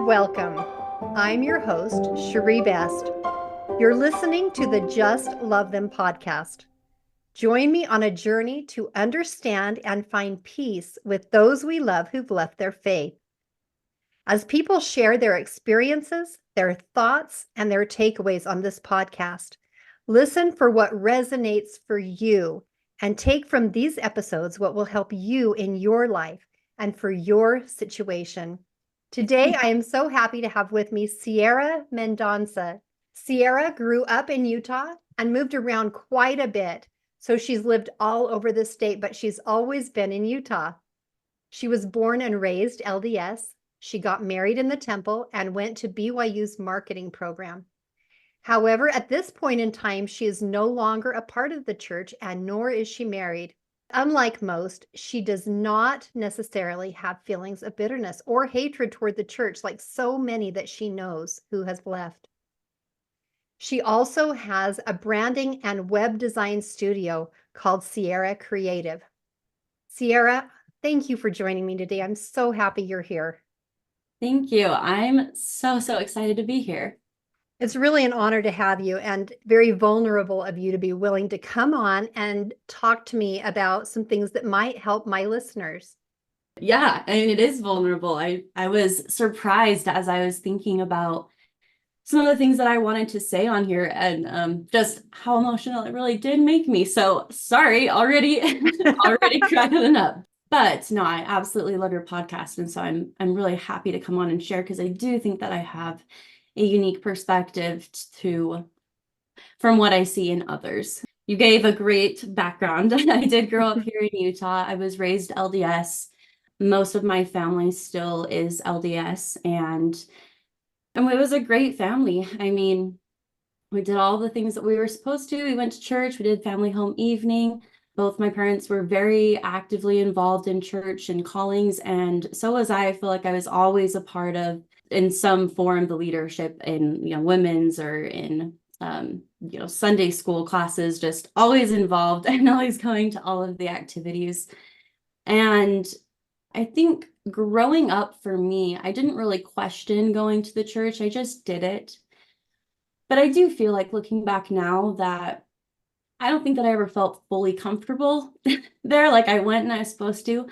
and welcome. I'm your host, Cherie Best. You're listening to the Just Love Them podcast. Join me on a journey to understand and find peace with those we love who've left their faith. As people share their experiences, their thoughts, and their takeaways on this podcast, listen for what resonates for you and take from these episodes what will help you in your life and for your situation. Today, I am so happy to have with me Sierra Mendonca. Sierra grew up in Utah and moved around quite a bit. So she's lived all over the state, but she's always been in Utah. She was born and raised LDS. She got married in the temple and went to BYU's marketing program. However, at this point in time, she is no longer a part of the church and nor is she married. Unlike most, she does not necessarily have feelings of bitterness or hatred toward the church like so many that she knows who has left. She also has a branding and web design studio called Sierra Creative. Sierra, thank you for joining me today. I'm so happy you're here. Thank you. I'm so excited to be here. It's really an honor to have you and very vulnerable of you to be willing to come on and talk to me about some things that might help my listeners. Yeah, I mean, it is vulnerable. I was surprised as I was thinking about some of the things that I wanted to say on here and just how emotional it really did make me. So sorry, already cracking up. But no, I absolutely love your podcast. And so I'm really happy to come on and share because I do think that I have a unique perspective from what I see in others. You gave a great background. I did grow up here in Utah. I was raised LDS. Most of my family still is LDS, and it was a great family. I mean, we did all the things that we were supposed to. We went to church, we did family home evening. Both my parents were very actively involved in church and callings, and so was I. I feel like I was always a part of, in some form, the leadership in, women's or in, Sunday school classes, just always involved and always going to all of the activities. And I think growing up for me, I didn't really question going to the church. I just did it. But I do feel like looking back now that I don't think that I ever felt fully comfortable there. Like I went and I was supposed to,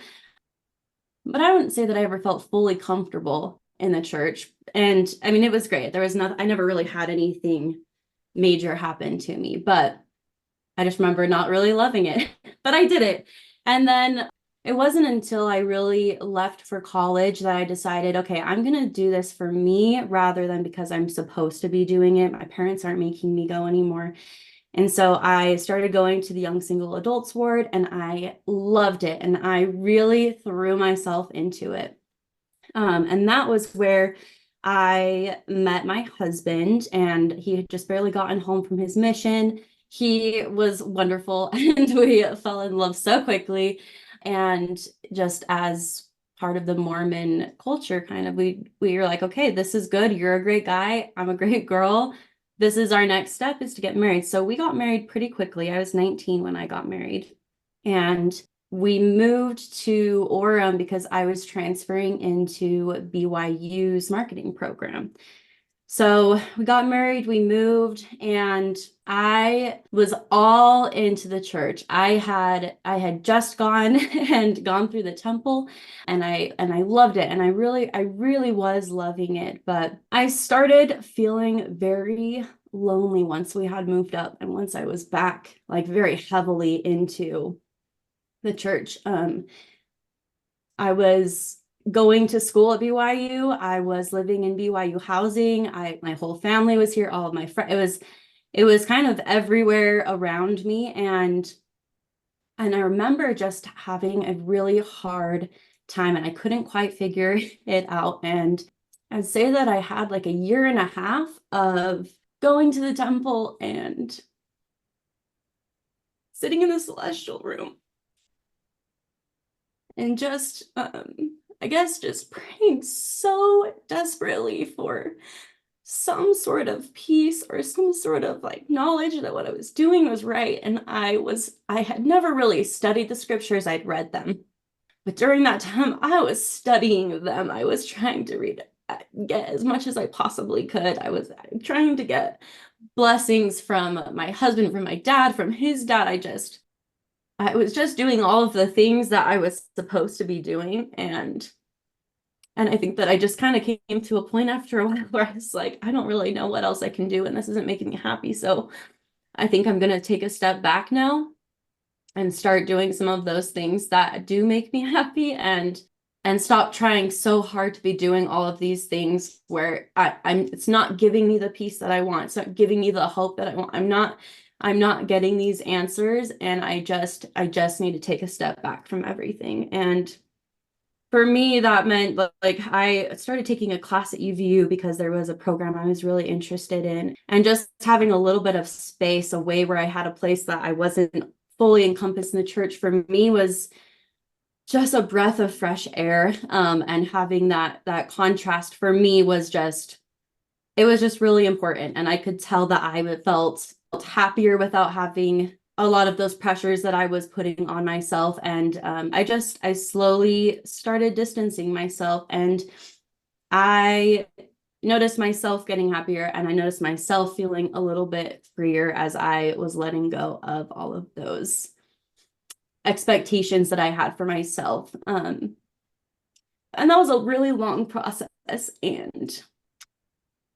but I wouldn't say that I ever felt fully comfortable in the church. And I mean, it was great. There was nothing, I never really had anything major happen to me, but I just remember not really loving it, but I did it. And then it wasn't until I really left for college that I decided, okay, I'm going to do this for me rather than because I'm supposed to be doing it. My parents aren't making me go anymore. And so I started going to the young single adults ward and I loved it. And I really threw myself into it. And that was where I met my husband, and he had just barely gotten home from his mission. He was wonderful and we fell in love so quickly. And just as part of the Mormon culture, kind of, we were like, okay, this is good. You're a great guy. I'm a great girl. This is our next step, is to get married. So we got married pretty quickly. I was 19 when I got married. And we moved to Orem because I was transferring into BYU's marketing program. So we got married, we moved, and I was all into the church. I had just gone and gone through the temple, and I loved it, and I really was loving it. But I started feeling very lonely once we had moved up and once I was back, like very heavily into the church. I was going to school at BYU. I was living in BYU housing. My whole family was here. All of my friends. It was kind of everywhere around me, and I remember just having a really hard time, and I couldn't quite figure it out. And I'd say that I had like a year and a half of going to the temple and sitting in the celestial room and just I guess just praying so desperately for some sort of peace or some sort of like knowledge that what I was doing was right. And I had never really studied the scriptures. I'd read them, but during that time I was studying them. I was trying to read get as much as I possibly could. I was trying to get blessings from my husband, from my dad, from his dad. I was just doing all of the things that I was supposed to be doing. And I think that I just kind of came to a point after a while where I was like, I don't really know what else I can do, and this isn't making me happy. So I think I'm going to take a step back now and start doing some of those things that do make me happy, and stop trying so hard to be doing all of these things where I'm it's not giving me the peace that I want. It's not giving me the hope that I want. I'm not getting these answers, and I just need to take a step back from everything. And for me, that meant like I started taking a class at UVU because there was a program I was really interested in, and just having a little bit of space away where I had a place that I wasn't fully encompassed in the church for me was just a breath of fresh air. And having that contrast for me was just, it was just really important. And I could tell that I felt happier without having a lot of those pressures that I was putting on myself. And I slowly started distancing myself, and I noticed myself getting happier, and I noticed myself feeling a little bit freer as I was letting go of all of those expectations that I had for myself. And that was a really long process. And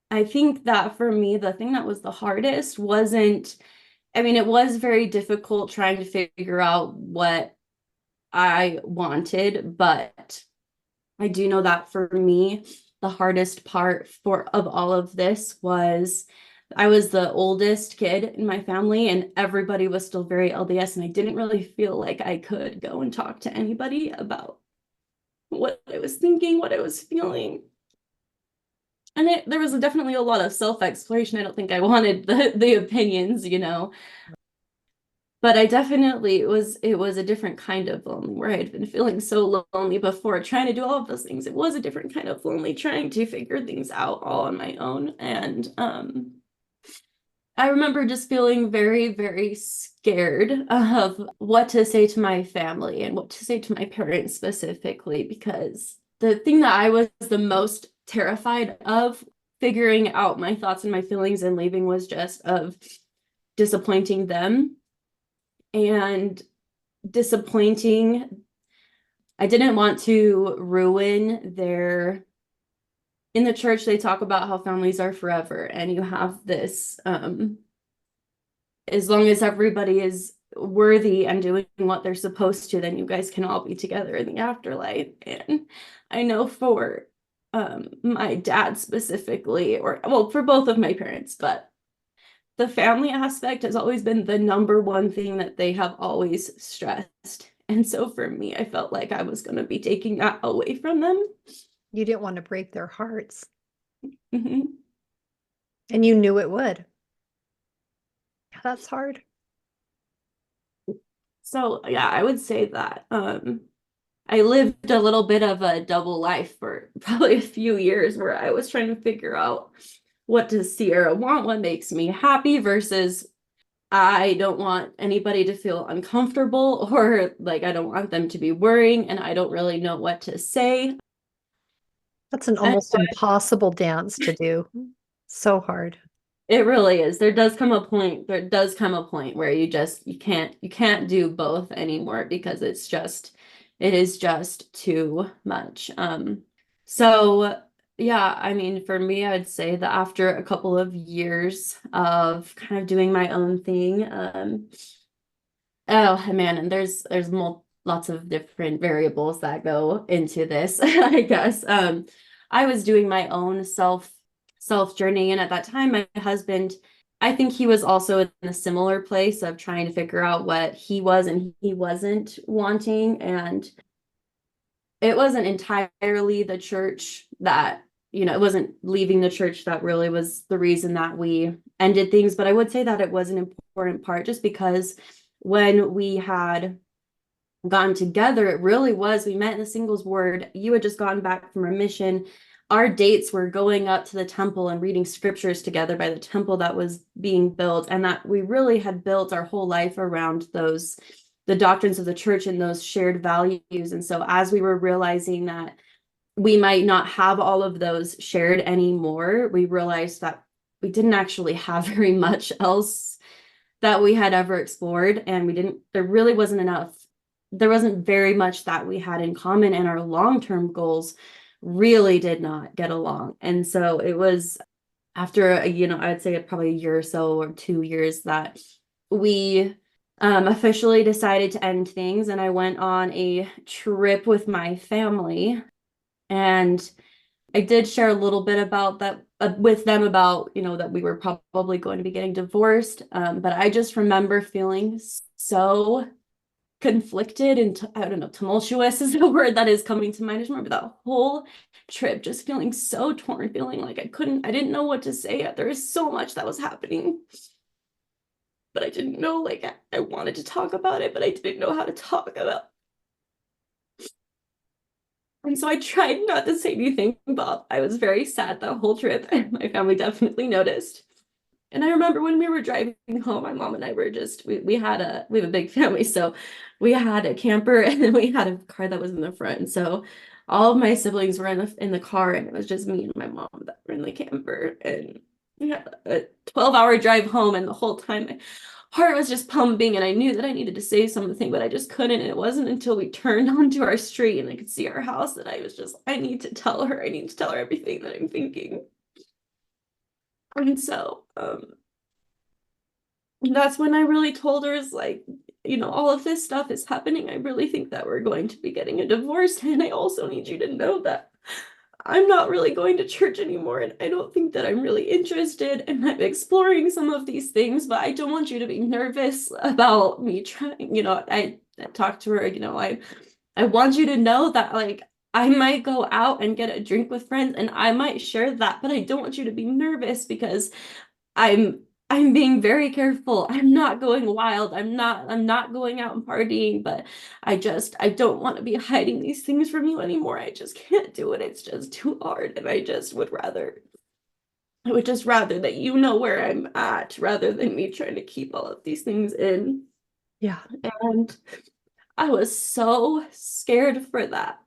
I think that for me, the thing that was the hardest wasn't, I mean, it was very difficult trying to figure out what I wanted, but I do know that for me, the hardest part of all of this was I was the oldest kid in my family, and everybody was still very LDS, and I didn't really feel like I could go and talk to anybody about what I was thinking, what I was feeling. And there was definitely a lot of self-exploration. I don't think I wanted the opinions, but I definitely, it was a different kind of lonely, where I had been feeling so lonely before, trying to do all of those things. It was a different kind of lonely, trying to figure things out all on my own. And I remember just feeling very, very scared of what to say to my family and what to say to my parents specifically, because the thing that I was the most terrified of figuring out my thoughts and my feelings and leaving was just of disappointing them and disappointing. I didn't want to ruin their, in the church, they talk about how families are forever, and you have this, as long as everybody is worthy and doing what they're supposed to, then you guys can all be together in the afterlife. And I know for my dad specifically, or well, for both of my parents, but the family aspect has always been the number one thing that they have always stressed. And so for me, I felt like I was going to be taking that away from them. You didn't want to break their hearts. Mm-hmm. And you knew it would. That's hard. So yeah, I would say that I lived a little bit of a double life for probably a few years, where I was trying to figure out what does Sierra want, what makes me happy, versus I don't want anybody to feel uncomfortable, or like I don't want them to be worrying, and I don't really know what to say. That's an And almost impossible dance to do. So hard. it really is. There does come a point where you can't do both anymore, because it is just too much. So yeah, I mean, for me, I'd say that after a couple of years of kind of doing my own thing, oh man, and there's lots of different variables that go into this, I guess. I was doing my own self journey, and at that time, my husband, I think he was also in a similar place of trying to figure out what he was and he wasn't wanting. And it wasn't entirely the church that, it wasn't leaving the church that really was the reason that we ended things. But I would say that it was an important part, just because when we had gotten together, it really was, we met in the singles ward. You had just gone back from remission. Our dates were going up to the temple and reading scriptures together by the temple that was being built, and that we really had built our whole life around the doctrines of the church and those shared values. And so as we were realizing that we might not have all of those shared anymore, we realized that we didn't actually have very much else that we had ever explored, and there really wasn't enough. There wasn't very much that we had in common, and our long-term goals really did not get along. And so it was after I'd say probably a year or so or 2 years that we officially decided to end things, and I went on a trip with my family, and I did share a little bit about that with them about, that we were probably going to be getting divorced. But I just remember feeling so conflicted and I don't know, tumultuous is the word that is coming to mind. I just remember that whole trip just feeling so torn, feeling like I didn't know what to say. There was so much that was happening, but I didn't know, like, I wanted to talk about it, but I didn't know how to talk about it. And so I tried not to say anything, but I was very sad that whole trip, and my family definitely noticed. And I remember when we were driving home, my mom and I were just we have a big family, so we had a camper and then we had a car that was in the front. And so all of my siblings were in the car, and it was just me and my mom that were in the camper. And we had a 12-hour drive home, and the whole time my heart was just pumping, and I knew that I needed to say something, but I just couldn't. And it wasn't until we turned onto our street and I could see our house that I was just, I need to tell her everything that I'm thinking. And so that's when I really told her, is like, all of this stuff is happening. I really think that we're going to be getting a divorce. And I also need you to know that I'm not really going to church anymore. And I don't think that I'm really interested. And I'm exploring some of these things, but I don't want you to be nervous about me trying. I talked to her, I want you to know that, like, I might go out and get a drink with friends and I might share that, but I don't want you to be nervous because I'm I'm being very careful. I'm not going wild. I'm not going out and partying, but I don't want to be hiding these things from you anymore. I just can't do it. It's just too hard. And I would just rather that you know where I'm at rather than me trying to keep all of these things in. Yeah. And I was so scared for that.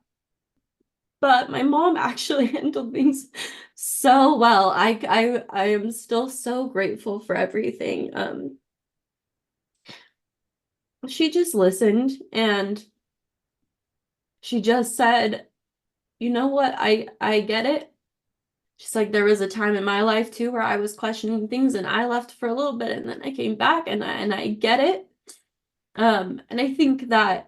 But my mom actually handled things so well. I am still so grateful for everything. She just listened, and she just said, "You know what? I get it." She's like, "There was a time in my life too where I was questioning things, and I left for a little bit, and then I came back, and I get it." And I think that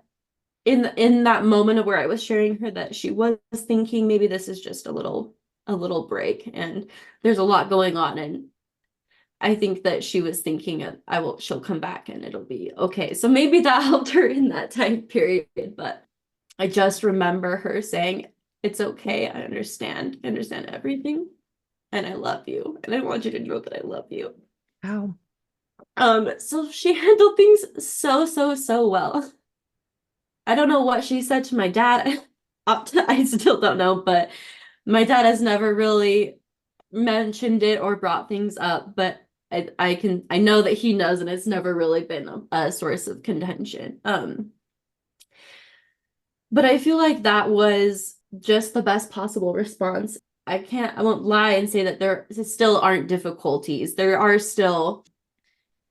in that moment of where I was sharing her that she was thinking maybe this is just a little break, and there's a lot going on, and I think that she was thinking of, she'll come back and it'll be okay. So maybe that helped her in that time period. But I just remember her saying, "It's okay. I understand everything. And I love you. And I want you to know that I love you." Wow. So she handled things so, so, so well. I don't know what she said to my dad. I still don't know, but my dad has never really mentioned it or brought things up, but I know that he knows, and it's never really been a source of contention. But I feel like that was just the best possible response. I won't lie and say that there still aren't difficulties. There are still,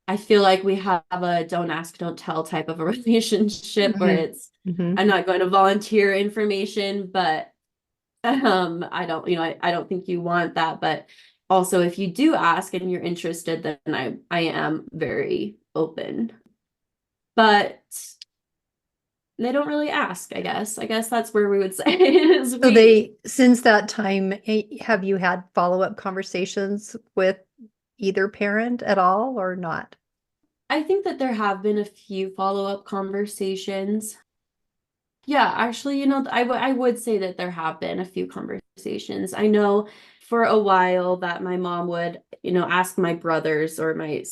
I feel like we have a don't ask, don't tell type of a relationship where Mm-hmm. it's, Mm-hmm. I'm not going to volunteer information, but I don't, I don't think you want that. But also, if you do ask and you're interested, then I am very open. But they don't really ask, I guess. I guess that's where we would say is So we since that time, have you had follow-up conversations with either parent at all or not? I think that there have been a few follow-up conversations. Yeah, actually, I would say that there have been a few conversations. I know for a while that my mom would, ask my brothers or my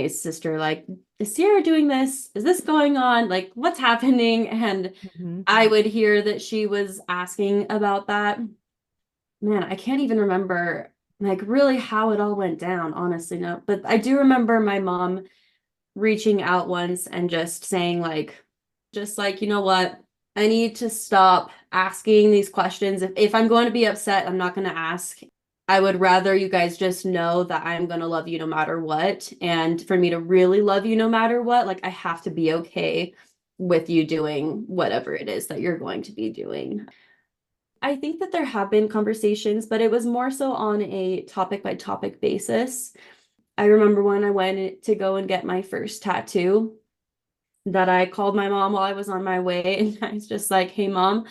sister, like, "Is Sierra doing this? Is this going on? Like, what's happening?" And Mm-hmm. I would hear that she was asking about that. Man, I can't even remember like really how it all went down, honestly, no. But I do remember my mom reaching out once and just saying like, "You know what? I need to stop asking these questions. If I'm going to be upset, I'm not going to ask. I would rather you guys just know that I'm going to love you no matter what. And for me to really love you no matter what, like I have to be okay with you doing whatever it is that you're going to be doing. I think that there have been conversations, but it was more so on a topic by topic basis. I remember when I went to go and get my first tattoo that I called my mom while I was on my way, and I was just like, "Hey mom,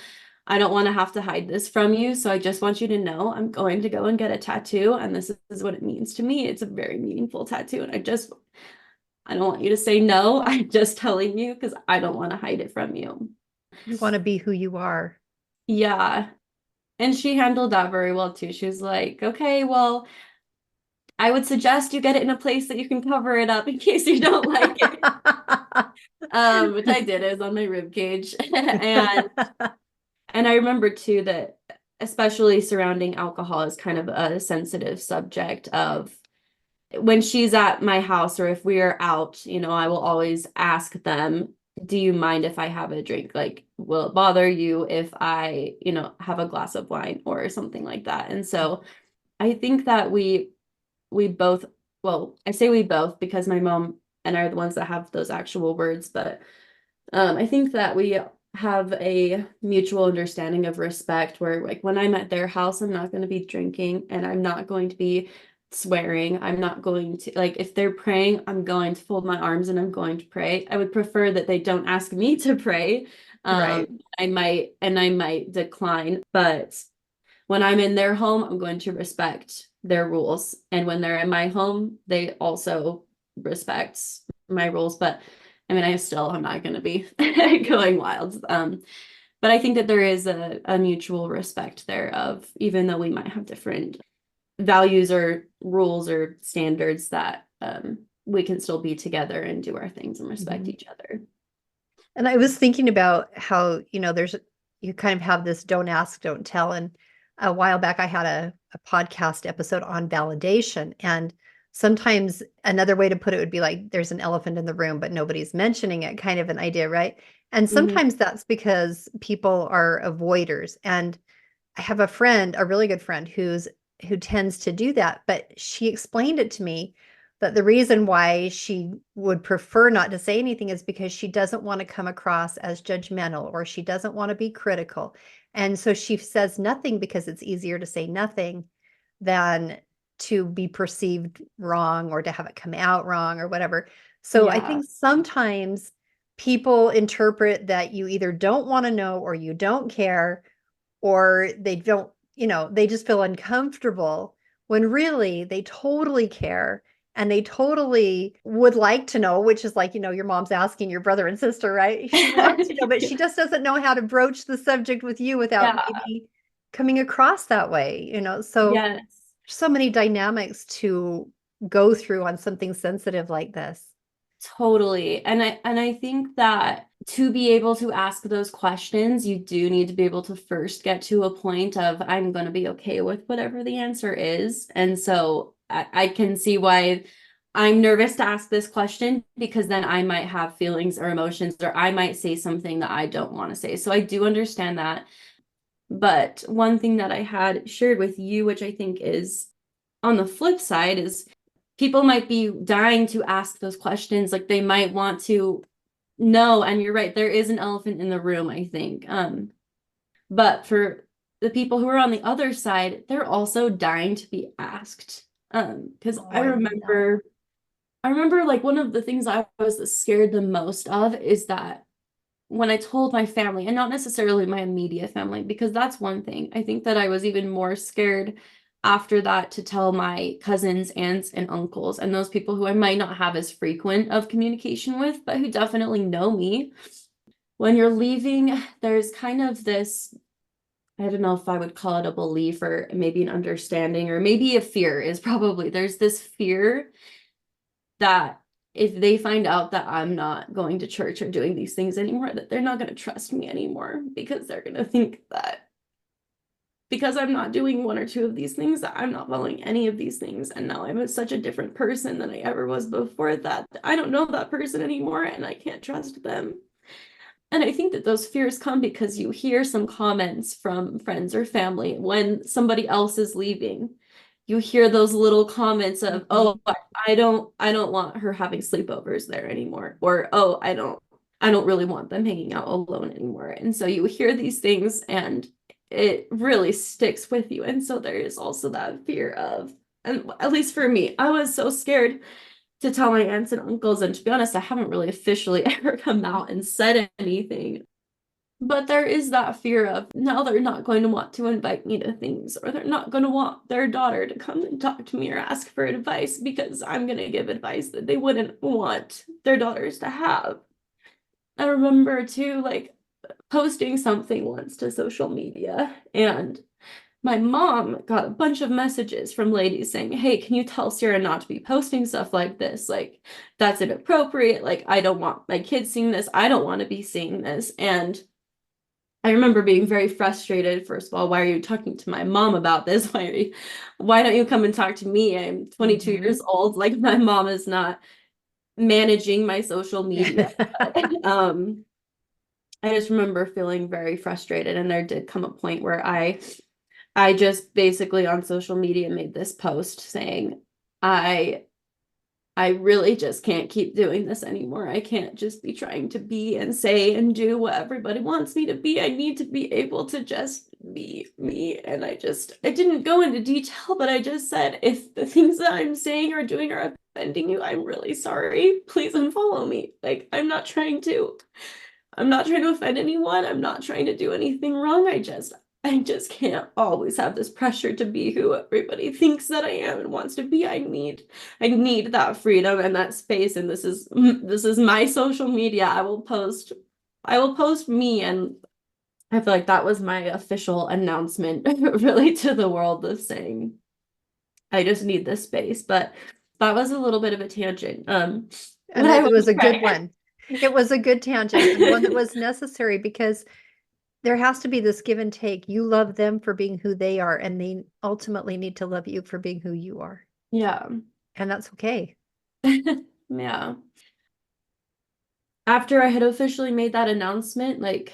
I don't want to have to hide this from you, so I just want you to know I'm going to go and get a tattoo, and this is what it means to me. It's a very meaningful tattoo, and I don't want you to say no. I'm just telling you because I don't want to hide it from you." You want to be who you are. Yeah. And she handled that very well too. She was like, "Okay, well, I would suggest you get it in a place that you can cover it up in case you don't like it." Which I did. It was on my rib cage. And I remember too that especially surrounding alcohol is kind of a sensitive subject of when she's at my house or if we are out, I will always ask them, "Do you mind if I have a drink? Like, will it bother you if I, have a glass of wine or something like that?" And so I think that we both, well, I say we both because my mom and I are the ones that have those actual words, but I think that we have a mutual understanding of respect where like when I'm at their house, I'm not going to be drinking and I'm not going to be swearing. I'm not going to like if they're praying, I'm going to fold my arms and I'm going to pray. I would prefer that they don't ask me to pray. Right. I might decline, but when I'm in their home, I'm going to respect their rules. And when they're in my home, they also respect my rules. But I mean, I'm not going to be going wild. But I think that there is a mutual respect there of even though we might have different values or rules or standards that we can still be together and do our things and respect each other. And I was thinking about how, you kind of have this don't ask, don't tell. And a while back, I had a podcast episode on validation. And sometimes another way to put it would be like, there's an elephant in the room, but nobody's mentioning it, kind of an idea, right? And Mhm. sometimes that's because people are avoiders. And I have a friend, a really good friend who tends to do that, but she explained it to me that the reason why she would prefer not to say anything is because she doesn't want to come across as judgmental or she doesn't want to be critical. And so she says nothing because it's easier to say nothing than to be perceived wrong or to have it come out wrong or whatever. So I Yeah. think sometimes people interpret that you either don't want to know or you don't care or they don't, they just feel uncomfortable when really they totally care and they totally would like to know, which is like, your mom's asking your brother and sister, right? She wants to know, but she just doesn't know how to broach the subject with you without Yeah. maybe coming across that way, so Yes. so many dynamics to go through on something sensitive like this. Totally. And I think that to be able to ask those questions, you do need to be able to first get to a point of I'm going to be okay with whatever the answer is. And so I can see why I'm nervous to ask this question because then I might have feelings or emotions or I might say something that I don't want to say. So I do understand that. But one thing that I had shared with you, which I think is on the flip side, is people might be dying to ask those questions. Like they might want to know, and you're right, there is an elephant in the room, I think. But for the people who are on the other side, they're also dying to be asked. Because Oh, I I love that. remember, I remember like one of the things I was scared the most of is that when I told my family, and not necessarily my immediate family, because that's one thing. I think that I was even more scared after that to tell my cousins, aunts, and uncles, and those people who I might not have as frequent of communication with, but who definitely know me. When you're leaving, there's kind of this, I don't know if I would call it a belief or maybe an understanding, or maybe a fear is probably, there's this fear that if they find out that I'm not going to church or doing these things anymore, that they're not going to trust me anymore because they're going to think that because I'm not doing one or two of these things, that I'm not following any of these things. And now I'm such a different person than I ever was before that I don't know that person anymore and I can't trust them. And I think that those fears come because you hear some comments from friends or family when somebody else is leaving. You hear those little comments of, Mhm. "Oh, I don't want her having sleepovers there anymore," or, "Oh, I don't really want them hanging out alone anymore." And so you hear these things and it really sticks with you. And so there is also that fear of, and at least for me, I was so scared to tell my aunts and uncles. And to be honest, I haven't really officially ever come out and said anything. But there is that fear of now they're not going to want to invite me to things, or they're not going to want their daughter to come and talk to me or ask for advice because I'm going to give advice that they wouldn't want their daughters to have. I remember too, like posting something once to social media, and my mom got a bunch of messages from ladies saying, "Hey, can you tell Sarah not to be posting stuff like this? Like, that's inappropriate. Like, I don't want my kids seeing this. I don't want to be seeing this." And I remember being very frustrated. First of all, why are you talking to my mom about this? Why don't you come and talk to me? I'm 22 years Mhm. old. Like, my mom is not managing my social media. Um, I just remember feeling very frustrated, and there did come a point where I just basically on social media made this post saying, I I really just can't keep doing this anymore. I can't just be trying to be and say and do what everybody wants me to be. I need to be able to just be me. And I didn't go into detail, but I just said, if the things that I'm saying or doing are offending you, I'm really sorry. Please unfollow me. Like, I'm not trying to offend anyone. I'm not trying to do anything wrong. I just can't always have this pressure to be who everybody thinks that I am and wants to be. I need that freedom and that space. And this is my social media. I will post me, and I feel like that was my official announcement really to the world of saying I just need this space. But that was a little bit of a tangent. What And I it was was a good right. one. It was a good tangent and one that was necessary because there has to be this give and take. You love them for being who they are, and they ultimately need to love you for being who you are. Yeah. And that's okay. Yeah. After I had officially made that announcement, like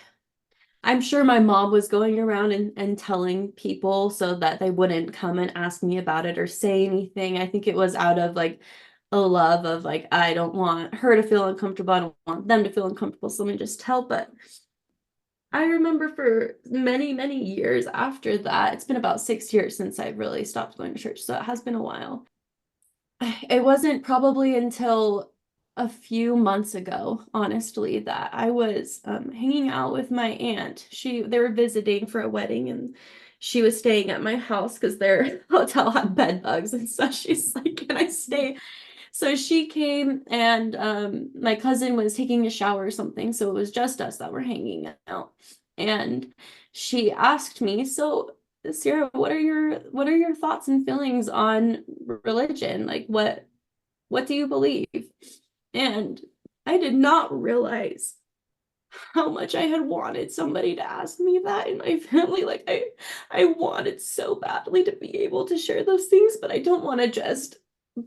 I'm sure my mom was going around and telling people so that they wouldn't come and ask me about it or say anything. I think it was out of like a love of like, I don't want her to feel uncomfortable. I don't want them to feel uncomfortable. So let me just tell. But I remember for many, many years after that, it's been about 6 years since I really stopped going to church. So it has been a while. It wasn't probably until a few months ago, honestly, that I was hanging out with my aunt. They were visiting for a wedding, and she was staying at my house because their hotel had bed bugs, and so she's like, "Can I stay?" So she came, and my cousin was taking a shower or something, so it was just us that were hanging out. And she asked me, "So, Sarah, what are your thoughts and feelings on religion? Like, what do you believe?" And I did not realize how much I had wanted somebody to ask me that in my family. Like, I wanted so badly to be able to share those things, but I don't want to just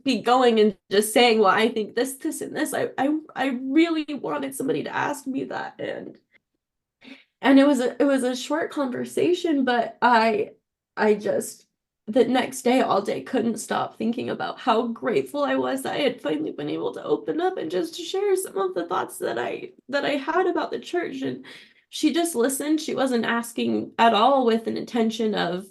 be going and just saying, "Well, I think this, and this." I really wanted somebody to ask me that, and it was a short conversation, but I just the next day all day couldn't stop thinking about how grateful I was that I had finally been able to open up and just share some of the thoughts that I had about the church. And she just listened. She wasn't asking at all with an intention of,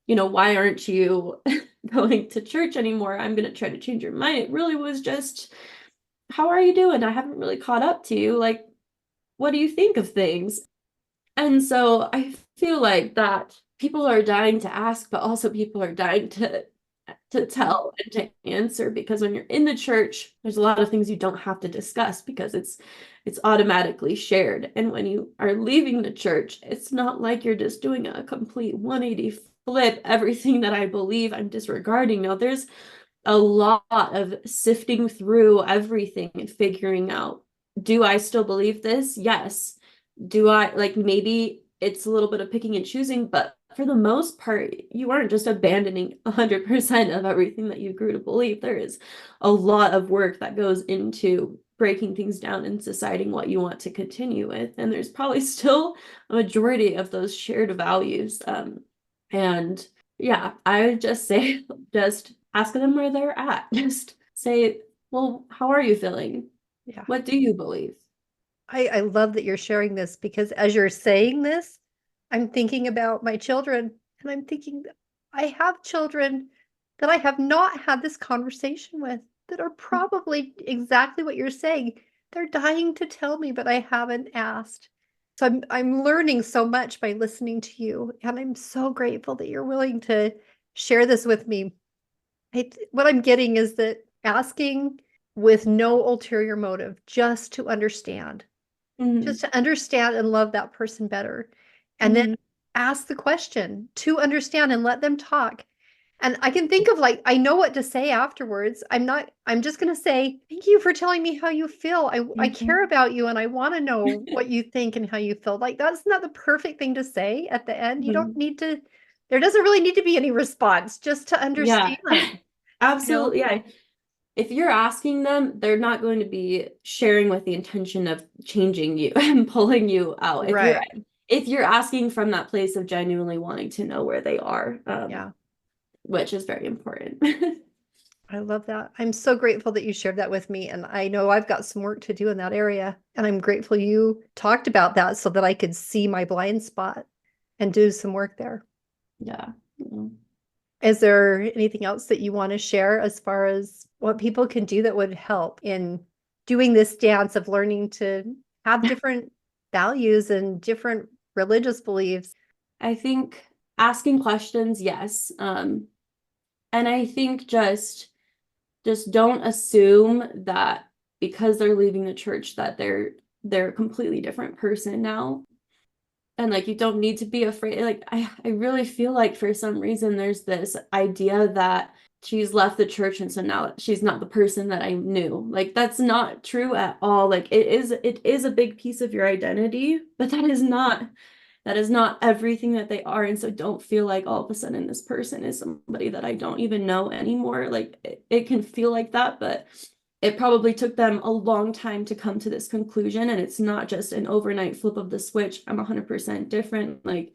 "Why aren't you going to church anymore? I'm going to try to change your mind." It really was just, "How are you doing? I haven't really caught up to you. Like, what do you think of things?" And so I feel like that people are dying to ask, but also people are dying to tell and to answer, because when you're in the church, there's a lot of things you don't have to discuss because it's automatically shared. And when you are leaving the church, it's not like you're just doing a complete 180 flip. Everything that I believe I'm disregarding. No, there's a lot of sifting through everything and figuring out, do I still believe this? Yes. Do I, like, maybe it's a little bit of picking and choosing, but for the most part, you aren't just abandoning 100% of everything that you grew to believe. There is a lot of work that goes into breaking things down and deciding what you want to continue with. And there's probably still a majority of those shared values. And yeah, I would just say, just ask them where they're at. Just say, well, how are you feeling? Yeah. What do you believe? I love that you're sharing this because as you're saying this, I'm thinking about my children and I'm thinking that I have children that I have not had this conversation with that are probably exactly what you're saying. They're dying to tell me, but I haven't asked. So I'm learning so much by listening to you, and I'm so grateful that you're willing to share this with me. What I'm getting is that asking with no ulterior motive, just Mhm. to understand and love that person better. And then Mhm. ask the question to understand and let them talk. And I can think of like, I know what to say afterwards. I'm just going to say, thank you for telling me how you feel. I care Mhm. about you and I want to know what you think and how you feel. Like, that's not the perfect thing to say at the end. You don't Mhm. need to, there doesn't really need to be any response, just to Yeah, understand, you know? absolutely. Yeah. If you're asking them, they're not going to be sharing with the intention of changing you and pulling you out. Right. If you're asking from that place of genuinely wanting to know where they are, Yeah. which is very important. I love that. I'm so grateful that you shared that with me. And I know I've got some work to do in that area. And I'm grateful you talked about that so that I could see my blind spot and do some work there. Yeah. Mm. Is there anything else that you want to share as far as what people can do that would help in doing this dance of learning to have different values and different religious beliefs? I think asking questions, yes. And I think just don't assume that because they're leaving the church that they're a completely different person now. And like you don't need to be afraid. Like I really feel like for some reason there's this idea that she's left the church and so now she's not the person that I knew. Like that's not true at all. Like it is a big piece of your identity, but that is not everything that they are. And so don't feel like all of a sudden this person is somebody that I don't even know anymore. Like it can feel like that, but it probably took them a long time to come to this conclusion. And it's not just an overnight flip of the switch. I'm 100% different. Like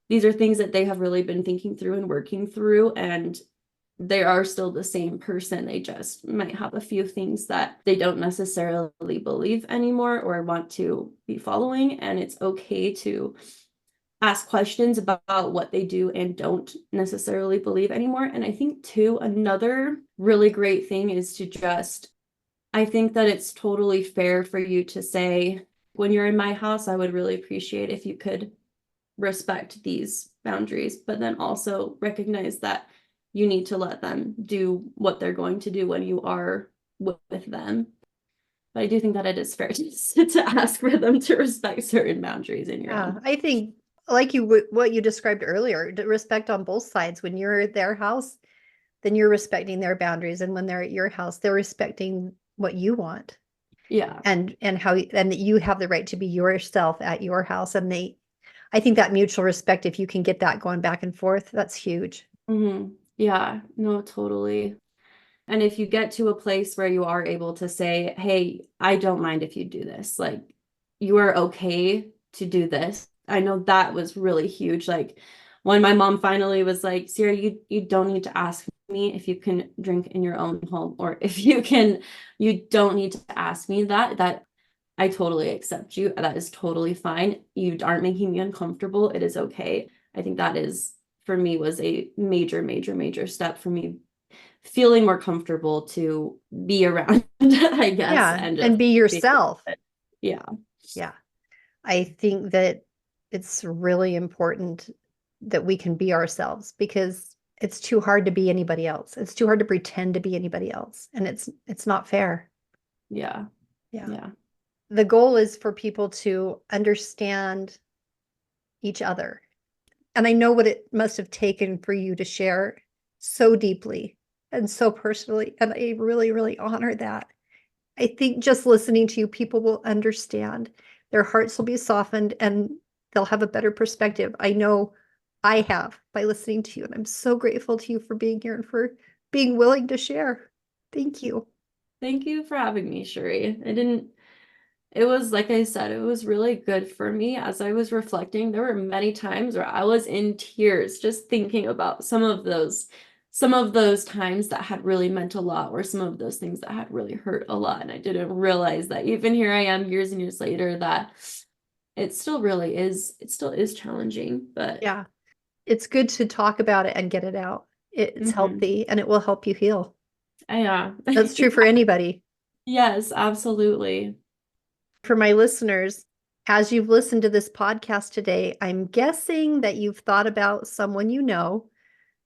these are things that they have really been thinking through and working through. And they are still the same person. They just might have a few things that they don't necessarily believe anymore or want to be following. And it's okay to ask questions about what they do and don't necessarily believe anymore. And I think, too, another really great thing is to just, I think that it's totally fair for you to say, when you're in my house, I would really appreciate if you could respect these boundaries, but then also recognize that you need to let them do what they're going to do when you are with them. But I do think that it is fair to ask for them to respect certain boundaries in your Yeah, own. I think like what you described earlier, respect on both sides. When you're at their house, then you're respecting their boundaries, and when they're at your house, they're respecting what you want Yeah. and how and that you have the right to be yourself at your house. And I think that mutual respect, if you can get that going back and forth, that's huge. Yeah, no, totally. And if you get to a place where you are able to say, hey, I don't mind if you do this, like you are okay to do this. I know that was really huge. Like when my mom finally was like, Sierra, you don't need to ask me if you can drink in your own home or if you don't need to ask me that I totally accept you. That is totally fine. You aren't making me uncomfortable. It is okay. I think that is for me was a major, major, major step for me feeling more comfortable to be around, I guess, Yeah, and and just be being, yourself. yeah, Yeah. I think that it's really important that we can be ourselves because it's too hard to be anybody else. It's too hard to pretend to be anybody else, and it's not fair. yeah, Yeah. yeah, The goal is for people to understand each other. And I know what it must have taken for you to share so deeply and so personally, and I really, really honor that. I think just listening to you, people will understand. Their hearts will be softened and they'll have a better perspective. I know I have by listening to you. And I'm so grateful to you for being here and for being willing to share. Thank you. Thank you for having me, Sherry. It was, like I said, it was really good for me as I was reflecting. There were many times where I was in tears just thinking about some of those times that had really meant a lot, or some of those things that had really hurt a lot. And I didn't realize that even here I am years and years later, that it still is challenging, but Yeah. It's good to talk about it and get it out. It's mhm. healthy and it will help you heal. Yeah. That's true for anybody. Yes, absolutely. For my listeners, as you've listened to this podcast today, I'm guessing that you've thought about someone you know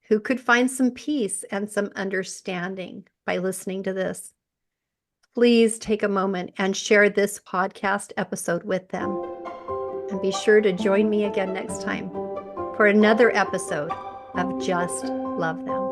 who could find some peace and some understanding by listening to this. Please take a moment and share this podcast episode with them. And be sure to join me again next time for another episode of Just Love Them.